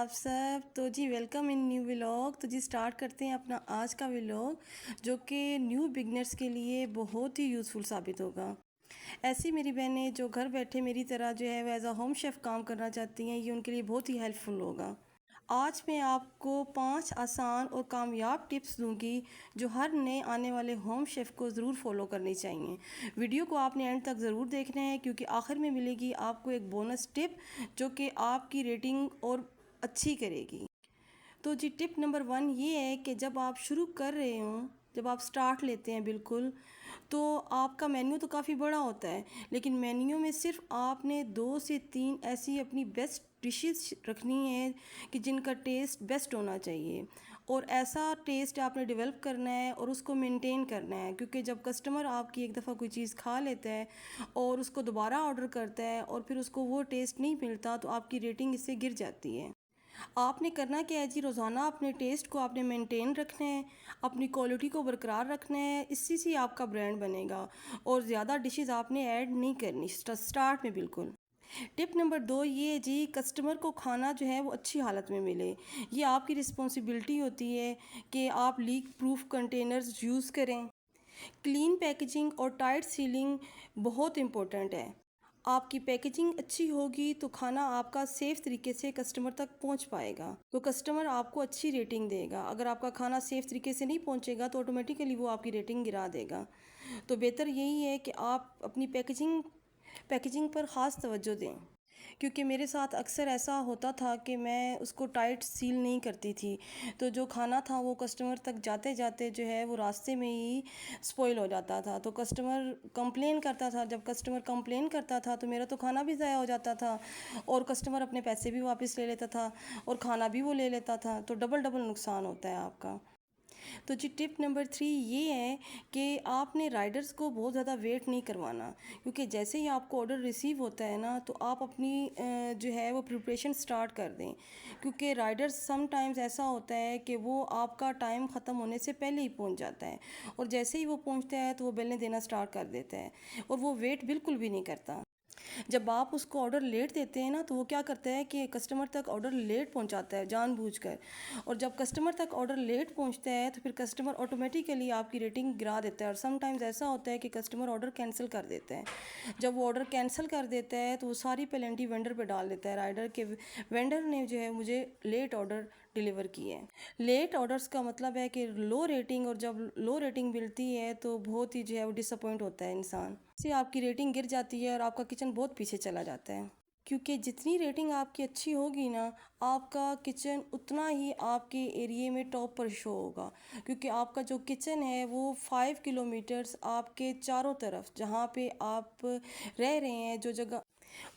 आप सब। तो जी वेलकम इन न्यू व्लॉग। तो जी स्टार्ट करते हैं अपना आज का व्लॉग जो कि न्यू बिगनर्स के लिए बहुत ही यूज़फुल साबित होगा। ऐसी मेरी बहनें जो घर बैठे मेरी तरह जो है वो एज अ होम शेफ़ काम करना चाहती हैं, ये उनके लिए बहुत ही हेल्पफुल होगा। आज मैं आपको 5 आसान और कामयाब टिप्स दूंगी जो हर नए आने वाले होम शेफ़ को ज़रूर फॉलो करनी चाहिए। वीडियो को आपने एंड तक ज़रूर देखना है क्योंकि आखिर में मिलेगी आपको एक बोनस टिप जो कि आपकी रेटिंग और अच्छी करेगी। तो जी टिप नंबर 1 ये है कि जब आप शुरू कर रहे हों, जब आप स्टार्ट लेते हैं बिल्कुल, तो आपका मेन्यू तो काफ़ी बड़ा होता है, लेकिन मेन्यू में सिर्फ आपने 2 से 3 ऐसी अपनी बेस्ट डिशेस रखनी है कि जिनका टेस्ट बेस्ट होना चाहिए। और ऐसा टेस्ट आपने डेवलप करना है और उसको मेंटेन करना है, क्योंकि जब कस्टमर आपकी एक दफ़ा कोई चीज़ खा लेता है और उसको दोबारा ऑर्डर करता है और फिर उसको वो टेस्ट नहीं मिलता, तो आपकी रेटिंग इससे गिर जाती है। आपने करना क्या है जी, रोज़ाना अपने टेस्ट को आपने मेंटेन रखना है, अपनी क्वालिटी को बरकरार रखना है, इसी से आपका ब्रांड बनेगा। और ज़्यादा डिशेस आपने ऐड नहीं करनी स्टार्ट में बिल्कुल। टिप नंबर 2 ये है जी, कस्टमर को खाना जो है वो अच्छी हालत में मिले। ये आपकी रिस्पॉन्सिबिलिटी होती है कि आप लीक प्रूफ कंटेनर्स यूज़ करें। क्लीन पैकेजिंग और टाइट सीलिंग बहुत इम्पोर्टेंट है। आपकी पैकेजिंग अच्छी होगी तो खाना आपका सेफ़ तरीके से कस्टमर तक पहुंच पाएगा, तो कस्टमर आपको अच्छी रेटिंग देगा। अगर आपका खाना सेफ़ तरीके से नहीं पहुंचेगा तो ऑटोमेटिकली वो आपकी रेटिंग गिरा देगा। तो बेहतर यही है कि आप अपनी पैकेजिंग पैकेजिंग पर ख़ास तवज्जो दें, क्योंकि मेरे साथ अक्सर ऐसा होता था कि मैं उसको टाइट सील नहीं करती थी, तो जो खाना था वो कस्टमर तक जाते जाते जो है वो रास्ते में ही स्पॉइल हो जाता था। तो कस्टमर कंप्लेन करता था, जब कस्टमर कंप्लेन करता था तो मेरा तो खाना भी ज़ाया हो जाता था और कस्टमर अपने पैसे भी वापस ले लेता था और खाना भी वो ले लेता था, तो डबल डबल नुकसान होता है आपका। तो जी टिप नंबर 3 ये है कि आपने राइडर्स को बहुत ज़्यादा वेट नहीं करवाना, क्योंकि जैसे ही आपको ऑर्डर रिसीव होता है ना, तो आप अपनी जो है वो प्रिपरेशन स्टार्ट कर दें, क्योंकि राइडर्स समटाइम्स ऐसा होता है कि वो आपका टाइम ख़त्म होने से पहले ही पहुंच जाता है और जैसे ही वो पहुंचता है तो वो बेलें देना स्टार्ट कर देता है और वो वेट बिल्कुल भी नहीं करता। जब आप उसको ऑर्डर लेट देते हैं ना, तो वो क्या करता है कि कस्टमर तक ऑर्डर लेट पहुंचाता है जानबूझकर। और जब कस्टमर तक ऑर्डर लेट पहुंचता है तो फिर कस्टमर ऑटोमेटिकली आपकी रेटिंग गिरा देता है और समटाइम्स ऐसा होता है कि कस्टमर ऑर्डर कैंसिल कर देता है। जब वो ऑर्डर कैंसिल कर देता है तो वो सारी पेनल्टी वेंडर पे डाल देता है, राइडर के वेंडर ने जो है मुझे लेट ऑर्डर डिलीवर किए हैं। लेट ऑर्डर्स का मतलब है कि लो रेटिंग, और जब लो रेटिंग मिलती है तो बहुत ही जो है वो डिसअपॉइंट होता है इंसान। से आपकी रेटिंग गिर जाती है और आपका किचन बहुत पीछे चला जाता है, क्योंकि जितनी रेटिंग आपकी अच्छी होगी ना, आपका किचन उतना ही आपके एरिए में टॉप पर शो होगा। क्योंकि आपका जो किचन है वो 5 किलोमीटर्स आपके चारों तरफ, जहाँ पे आप रह रहे हैं जो जगह,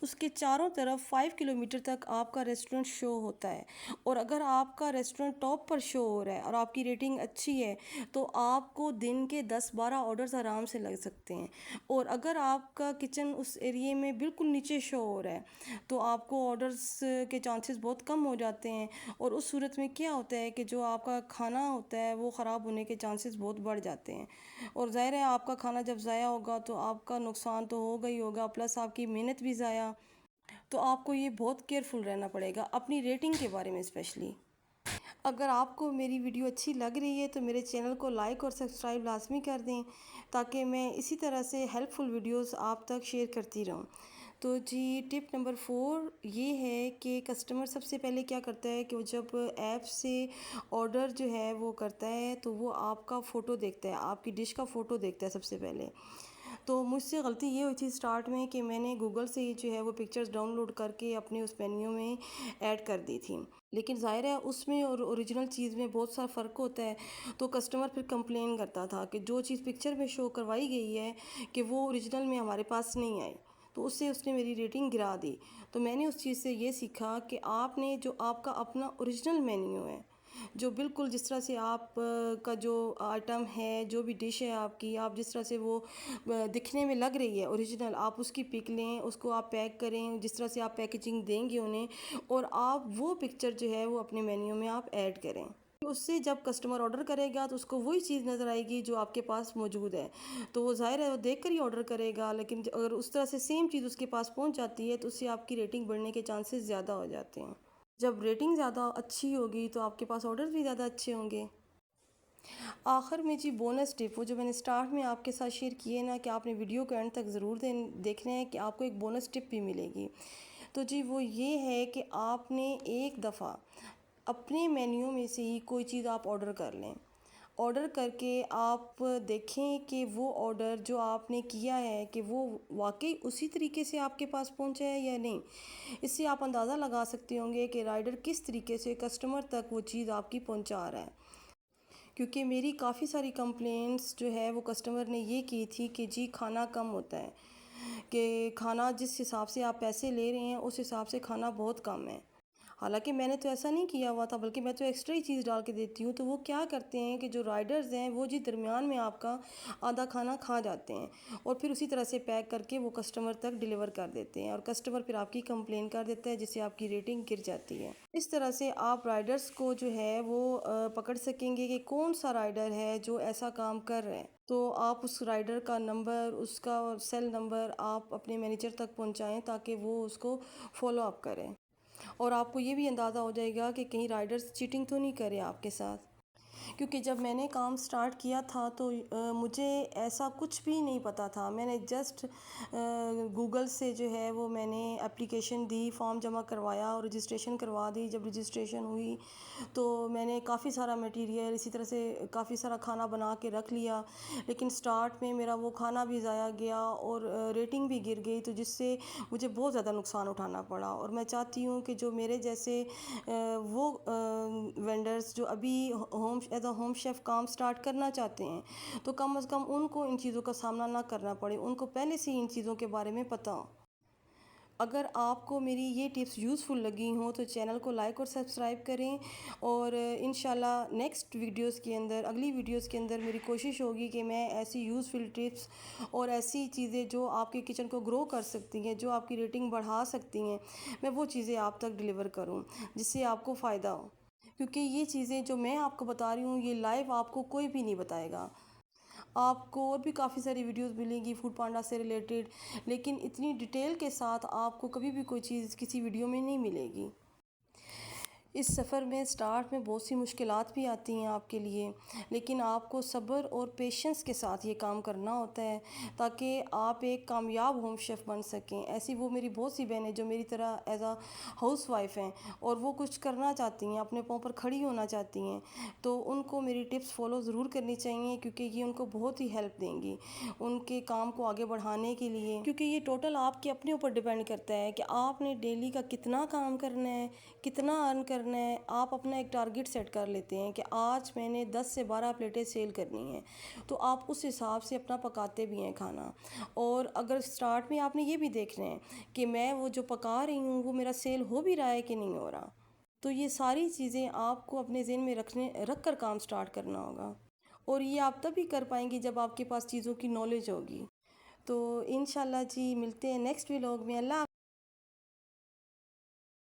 उसके चारों तरफ 5 किलोमीटर तक आपका रेस्टोरेंट शो होता है। और अगर आपका रेस्टोरेंट टॉप पर शो हो रहा है और आपकी रेटिंग अच्छी है, तो आपको दिन के 10-12 ऑर्डर्स आराम से लग सकते हैं। और अगर आपका किचन उस एरिए में बिल्कुल नीचे शो हो रहा है, तो आपको ऑर्डर्स के चांसेस बहुत कम हो जाते हैं। और उस सूरत में क्या होता है कि जो आपका खाना होता है वो ख़राब होने के चांसेस बहुत बढ़ जाते हैं। और ज़ाहिर है आपका खाना जब ज़ाया होगा तो आपका नुकसान तो होगा ही होगा, प्लस आपकी मेहनत भी ज़ाया। तो आपको ये बहुत केयरफुल रहना पड़ेगा अपनी रेटिंग के बारे में स्पेशली। अगर आपको मेरी वीडियो अच्छी लग रही है तो मेरे चैनल को लाइक और सब्सक्राइब लाजमी कर दें, ताकि मैं इसी तरह से हेल्पफुल वीडियोस आप तक शेयर करती रहूं। तो जी टिप नंबर 4 ये है कि कस्टमर सबसे पहले क्या करता है कि वो जब ऐप से ऑर्डर जो है वो करता है तो वो आपका फ़ोटो देखता है, आपकी डिश का फ़ोटो देखता है सबसे पहले। तो मुझसे गलती ये हुई थी स्टार्ट में कि मैंने गूगल से ही जो है वो पिक्चर्स डाउनलोड करके अपने उस मेन्यू में ऐड कर दी थी। लेकिन ज़ाहिर है उसमें और ओरिजिनल चीज़ में बहुत सा फ़र्क होता है, तो कस्टमर फिर कंप्लेन करता था कि जो चीज़ पिक्चर में शो करवाई गई है कि वो ओरिजिनल में हमारे पास नहीं आई, तो उससे उसने मेरी रेटिंग गिरा दी। तो मैंने उस चीज़ से ये सीखा कि आपने जो आपका अपना ओरिजिनल मेन्यू है, जो बिल्कुल जिस तरह से आप का जो आइटम है, जो भी डिश है आपकी, आप जिस तरह से वो दिखने में लग रही है ओरिजिनल, आप उसकी पिक लें, उसको आप पैक करें जिस तरह से आप पैकेजिंग देंगे उन्हें, और आप वो पिक्चर जो है वो अपने मेन्यू में आप ऐड करें। उससे जब कस्टमर ऑर्डर करेगा तो उसको वही चीज़ नज़र आएगी जो आपके पास मौजूद है, तो वो ज़ाहिर है वो देख कर ही ऑर्डर करेगा। लेकिन अगर उस तरह से सेम चीज़ उसके पास पहुंच जाती है तो उससे आपकी रेटिंग बढ़ने के चांसेस ज़्यादा हो जाते हैं। जब रेटिंग ज़्यादा अच्छी होगी तो आपके पास ऑर्डर भी ज़्यादा अच्छे होंगे। आखिर में जी बोनस टिप, वो जो मैंने स्टार्ट में आपके साथ शेयर किए ना कि आपने वीडियो को एंड तक ज़रूर देखना है कि आपको एक बोनस टिप भी मिलेगी। तो जी वो ये है कि आपने एक दफ़ा अपने मेन्यू में से ही कोई चीज़ आप ऑर्डर कर लें। ऑर्डर करके आप देखें कि वो ऑर्डर जो आपने किया है कि वो वाक़ई उसी तरीके से आपके पास पहुँचा है या नहीं। इससे आप अंदाज़ा लगा सकते होंगे कि राइडर किस तरीके से कस्टमर तक वो चीज़ आपकी पहुँचा रहा है। क्योंकि मेरी काफ़ी सारी कंप्लेंट्स जो है वो कस्टमर ने ये की थी कि जी खाना कम होता है, कि खाना जिस हिसाब से आप पैसे ले रहे हैं उस हिसाब से खाना बहुत कम है। हालाँकि मैंने तो ऐसा नहीं किया हुआ था, बल्कि मैं तो एक्स्ट्रा ही चीज़ डाल के देती हूँ। तो वो क्या करते हैं कि जो राइडर्स हैं वो जी दरमियान में आपका आधा खाना खा जाते हैं और फिर उसी तरह से पैक करके वो कस्टमर तक डिलीवर कर देते हैं और कस्टमर फिर आपकी कंप्लेन कर देता है, जिससे आपकी रेटिंग गिर जाती है। इस तरह से आप राइडर्स को जो है वो पकड़ सकेंगे कि कौन सा राइडर है जो ऐसा काम कर रहा है। तो आप उस राइडर का नंबर, उसका सेल नंबर आप अपने मैनेजर तक पहुँचाएँ ताकि वो उसको फ़ॉलो अप करें। और आपको ये भी अंदाज़ा हो जाएगा कि कहीं राइडर्स चीटिंग तो नहीं करे आपके साथ। क्योंकि जब मैंने काम स्टार्ट किया था तो मुझे ऐसा कुछ भी नहीं पता था। मैंने जस्ट गूगल से जो है वो मैंने एप्लीकेशन दी, फॉर्म जमा करवाया और रजिस्ट्रेशन करवा दी। जब रजिस्ट्रेशन हुई तो मैंने काफ़ी सारा मटेरियल इसी तरह से काफ़ी सारा खाना बना के रख लिया। लेकिन स्टार्ट में मेरा वो खाना भी ज़ाया गया और रेटिंग भी गिर गई, तो जिससे मुझे बहुत ज़्यादा नुकसान उठाना पड़ा। और मैं चाहती हूँ कि जो मेरे जैसे वो वेंडर्स जो अभी home as a home chef काम स्टार्ट करना चाहते हैं, तो कम से कम उनको इन चीज़ों का सामना ना करना पड़े, उनको पहले से ही इन चीज़ों के बारे में पता हो। अगर आपको मेरी ये टिप्स यूज़फुल लगी हों तो चैनल को लाइक और सब्सक्राइब करें। और इंशाल्लाह नेक्स्ट वीडियोस के अंदर, अगली वीडियोस के अंदर मेरी कोशिश होगी कि मैं ऐसी यूज़फुल टिप्स और ऐसी चीज़ें जो आपके किचन को ग्रो कर सकती हैं, जो आपकी रेटिंग बढ़ा सकती हैं, मैं वो चीज़ें आप तक डिलीवर करूं जिससे आपको फ़ायदा हो। क्योंकि ये चीज़ें जो मैं आपको बता रही हूँ ये लाइव आपको कोई भी नहीं बताएगा। आपको और भी काफ़ी सारी वीडियोस मिलेंगी फूड पांडा से रिलेटेड, लेकिन इतनी डिटेल के साथ आपको कभी भी कोई चीज़ किसी वीडियो में नहीं मिलेगी। इस सफ़र में स्टार्ट में बहुत सी मुश्किलात भी आती हैं आपके लिए, लेकिन आपको सब्र और पेशेंस के साथ ये काम करना होता है ताकि आप एक कामयाब होम शेफ़ बन सकें। ऐसी वो मेरी बहुत सी बहनें जो मेरी तरह एज अ हाउसवाइफ हैं और वो कुछ करना चाहती हैं, अपने पाँव पर खड़ी होना चाहती हैं, तो उनको मेरी टिप्स फॉलो ज़रूर करनी चाहिए क्योंकि ये उनको बहुत ही हेल्प देंगी उनके काम को आगे बढ़ाने के लिए। क्योंकि ये टोटल आपके अपने ऊपर डिपेंड करता है कि आपने डेली का कितना काम करना है, कितना अर्न करना है। आप अपना एक टारगेट सेट कर लेते हैं कि आज मैंने 10 से 12 प्लेटें सेल करनी हैं, तो आप उस हिसाब से अपना पकाते भी हैं खाना। और अगर स्टार्ट में आपने ये भी देखना है कि मैं वो जो पका रही हूँ वो मेरा सेल हो भी रहा है कि नहीं हो रहा। तो ये सारी चीज़ें आपको अपने ज़हन में रख कर काम स्टार्ट करना होगा। और ये आप तभी कर पाएंगे जब आपके पास चीज़ों की नॉलेज होगी। तो इंशाल्लाह जी मिलते हैं नेक्स्ट व्लॉग में। अल्लाह